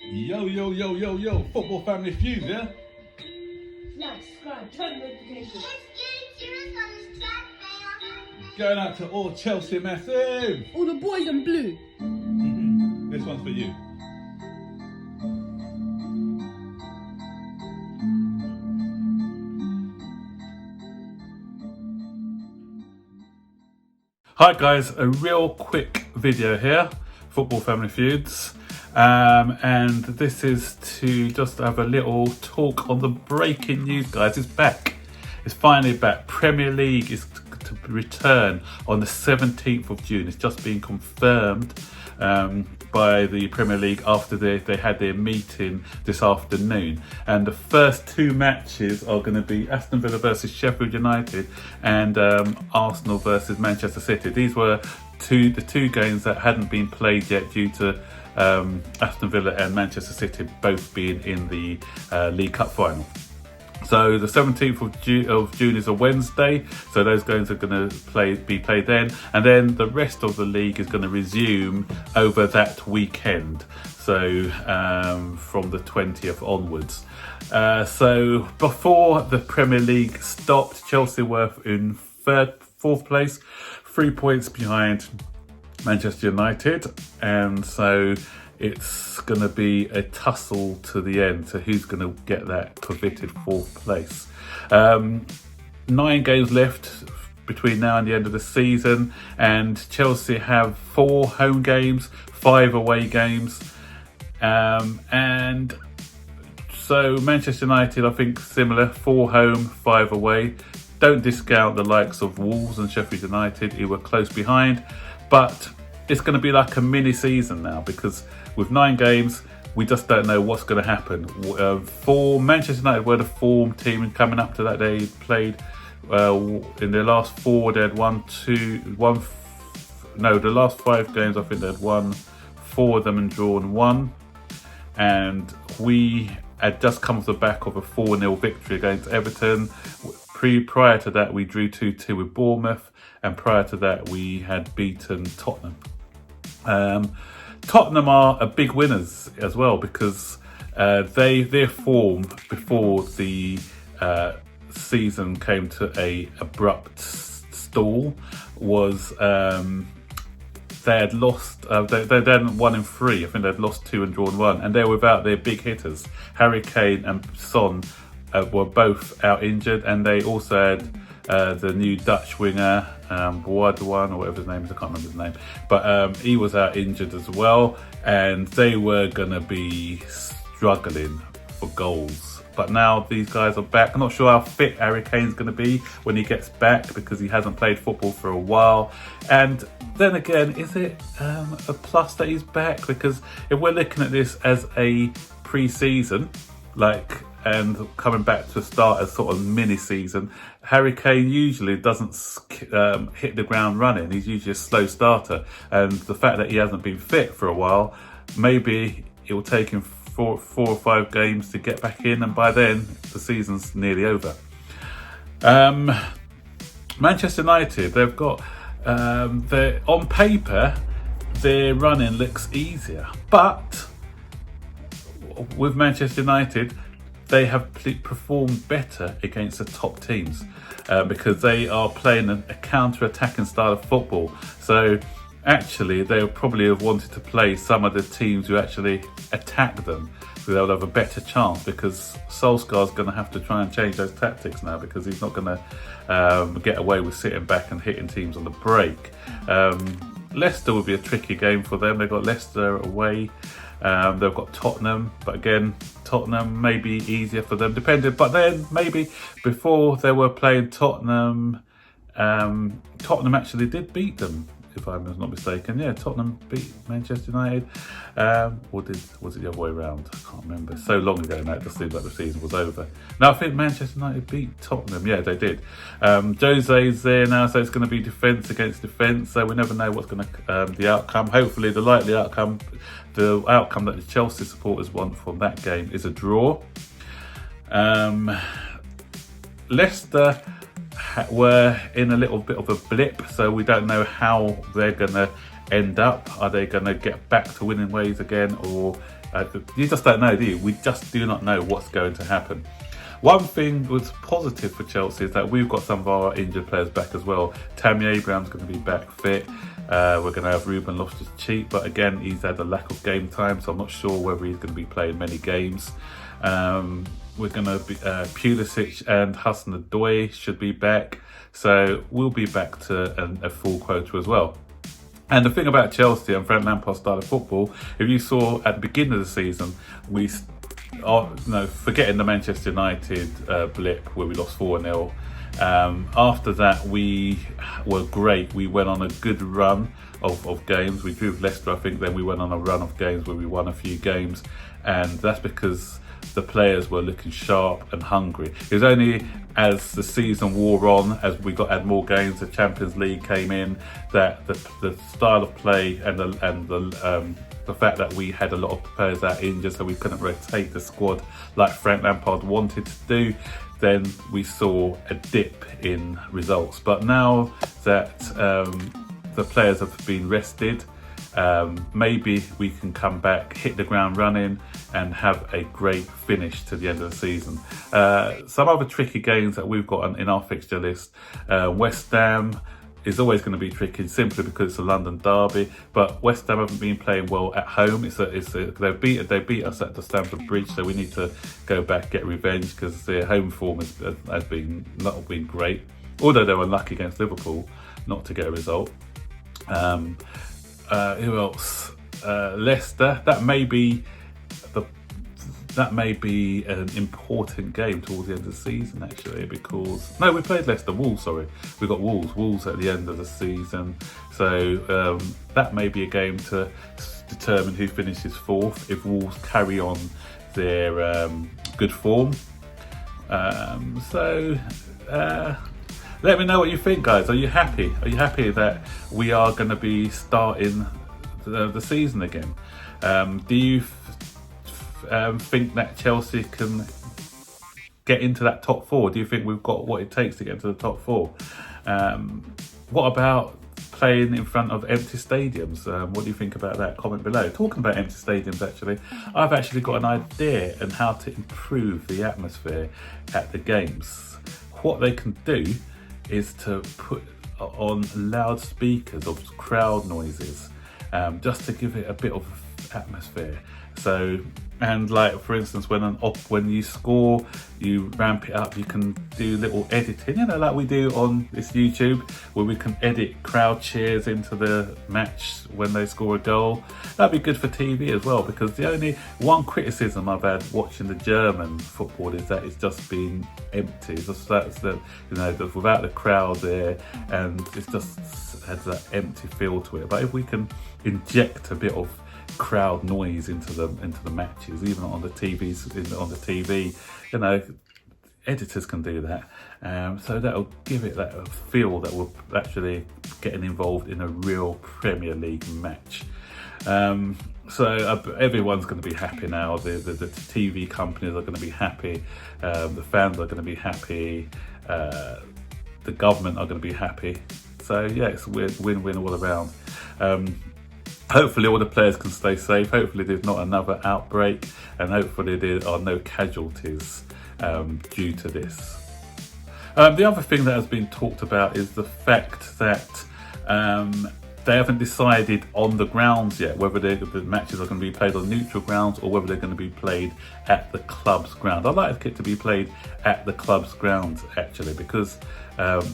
Yo, yo, yo, yo, yo, Football Family Feud, yeah? Like, subscribe, turn notifications. Going out to all Chelsea Massive. All the boys in blue. This one's for you. Hi guys, a real quick video here, Football Family Feuds, and this is to just have a little talk on the breaking news, guys. It's back. It's finally back. Premier League is to return on the 17th of June. It's just been confirmed by the Premier League after they had their meeting this afternoon. And the first two matches are going to be Aston Villa versus Sheffield United and Arsenal versus Manchester City. These were the two games that hadn't been played yet due to Aston Villa and Manchester City both being in the League Cup final. So the 17th of June is a Wednesday, so those games are going to be played then, and then the rest of the league is going to resume over that weekend, so from the 20th onwards. So before the Premier League stopped, Chelsea were in fourth place, 3 points behind Manchester United, and so it's going to be a tussle to the end to who's going to get that coveted fourth place. 9 games left between now and the end of the season, and Chelsea have 4 home games, 5 away games, and so Manchester United, I think, similar, 4 home, 5 away. Don't discount the likes of Wolves and Sheffield United, who were close behind, but it's going to be like a mini season now, because with 9 games, we just don't know what's going to happen. For Manchester United, were the form team, and coming up to that, they played in their last 4. They had the last 5 games, I think they had won 4 of them and drawn 1. And we had just come off the back of a 4-0 victory against Everton. Prior to that, we drew 2-2 with Bournemouth, and prior to that, we had beaten Tottenham. Tottenham are a big winners as well, because their form before the season came to a abrupt stall was they had lost. They hadn't won in 3. I think they'd lost 2 and drawn 1, and they're without their big hitters. Harry Kane and Son were both out injured, and they also had the new Dutch winger, Boadouan, or whatever his name is, I can't remember his name, but he was out injured as well, and they were going to be struggling for goals. But now these guys are back. I'm not sure how fit Harry Kane's going to be when he gets back, because he hasn't played football for a while. And then again, is it a plus that he's back? Because if we're looking at this as a pre-season, and coming back to start a sort of mini season, Harry Kane usually doesn't hit the ground running. He's usually a slow starter, and the fact that he hasn't been fit for a while, maybe it will take him 4 or 5 games to get back in, and by then the season's nearly over. Manchester United, they've got on paper their running looks easier, but with Manchester United, they have performed better against the top teams because they are playing a counter-attacking style of football. So actually, they'll probably have wanted to play some of the teams who actually attack them, so they'll have a better chance, because Solskjaer's going to have to try and change those tactics now, because he's not going to get away with sitting back and hitting teams on the break. Leicester will be a tricky game for them. They've got Leicester away. They've got Tottenham, but again, Tottenham may be easier for them, depending. But then maybe before they were playing Tottenham, Tottenham actually did beat them, if I'm not mistaken. Yeah, Tottenham beat Manchester United. Or was it the other way around? I can't remember. So long ago now, it just seems like the season was over. No, I think Manchester United beat Tottenham. Yeah, they did. Jose's there now, so it's going to be defence against defence. So we never know what's going to the outcome. Hopefully, the likely outcome, the outcome that the Chelsea supporters want from that game, is a draw. Leicester were in a little bit of a blip, so we don't know how they're going to end up? Are they going to get back to winning ways again, or you just don't know, do you? We just do not know what's going to happen. One thing was positive for Chelsea is that we've got some of our injured players back as well. Tammy Abraham's going to be back fit. We're going to have Ruben Loftus-Cheek, but again, he's had a lack of game time, so I'm not sure whether he's going to be playing many games. We're going to be Pulisic and Hudson-Odoi should be back, so we'll be back to a full quota as well. And the thing about Chelsea and Frank Lampard's style of football, if you saw at the beginning of the season, forgetting the Manchester United blip where we lost 4-0. After that, we were great. We went on a good run of games. We drew with Leicester, I think. Then we went on a run of games where we won a few games, and that's because the players were looking sharp and hungry. It was only as the season wore on, as we had more games, the Champions League came in, that the style of play and the fact that we had a lot of players out injured, so we couldn't rotate the squad like Frank Lampard wanted to do, then we saw a dip in results. But now that the players have been rested, maybe we can come back, hit the ground running, and have a great finish to the end of the season. Some other tricky games that we've got in our fixture list: West Ham is always going to be tricky simply because it's a London derby, but West Ham haven't been playing well at home. They beat us at the Stamford Bridge, so we need to go back, get revenge, because their home form has not been great, although they were unlucky against Liverpool not to get a result. Who else? Leicester. That may be an important game towards the end of the season, actually, because we played Leicester. We got Wolves at the end of the season, so that may be a game to determine who finishes fourth if Wolves carry on their good form. Let me know what you think, guys. Are you happy? Are you happy that we are going to be starting the season again? Do you think that Chelsea can get into that top four? Do you think we've got what it takes to get into the top four? What about playing in front of empty stadiums? What do you think about that? Comment below. Talking about empty stadiums, actually, I've actually got an idea on how to improve the atmosphere at the games. What they can do is to put on loudspeakers of crowd noises, just to give it a bit of atmosphere. So, and like for instance, when you score, you ramp it up. You can do little editing, like we do on this YouTube, where we can edit crowd cheers into the match when they score a goal. That'd be good for TV as well, because the only one criticism I've had watching the German football is that it's just been empty. Without the crowd there, and it just has that empty feel to it. But if we can inject a bit of crowd noise into the matches, even on the TV, editors can do that, so that'll give it that feel that we're actually getting involved in a real Premier League match. So everyone's going to be happy now. The TV companies are going to be happy, the fans are going to be happy, the government are going to be happy. So yeah, it's a win-win all around. Hopefully all the players can stay safe. Hopefully there's not another outbreak, and hopefully there are no casualties due to this. The other thing that has been talked about is the fact that they haven't decided on the grounds yet whether the matches are going to be played on neutral grounds or whether they're going to be played at the club's ground. I'd like it to be played at the club's grounds, actually, because a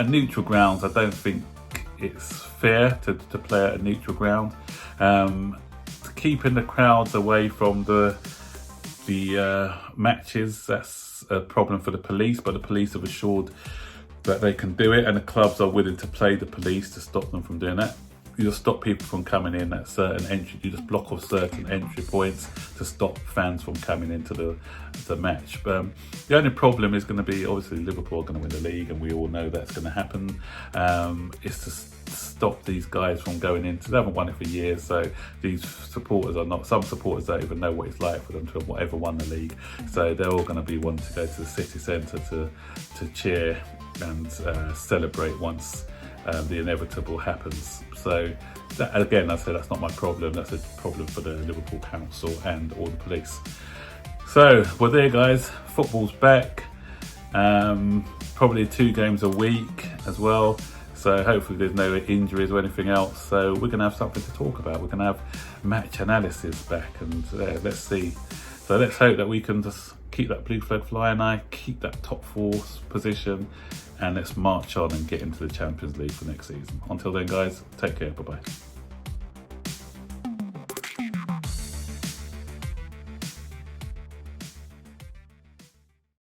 neutral grounds, I don't think it's fair to play at a neutral ground. Keeping the crowds away from the matches, that's a problem for the police, but the police have assured that they can do it, and the clubs are willing to play the police to stop them from doing that. You just stop people from coming in at certain entry. You just block off certain entry points to stop fans from coming into the match. But the only problem is going to be, obviously Liverpool are going to win the league, and we all know that's going to happen. It's to stop these guys from going into. They haven't won it for years, so these supporters are not. Some supporters don't even know what it's like for them to have ever won the league. So they're all going to be wanting to go to the city centre to cheer and celebrate once the inevitable happens. So that, again, I say that's not my problem. That's a problem for the Liverpool Council and all the police. So we're there, guys. Football's back. Probably 2 games a week as well. So hopefully there's no injuries or anything else. So we're going to have something to talk about. We're going to have match analysis back, and let's see. So let's hope that we can just keep that blue flag flying, keep that top 4 position, and let's march on and get into the Champions League for next season. Until then, guys, take care. Bye-bye.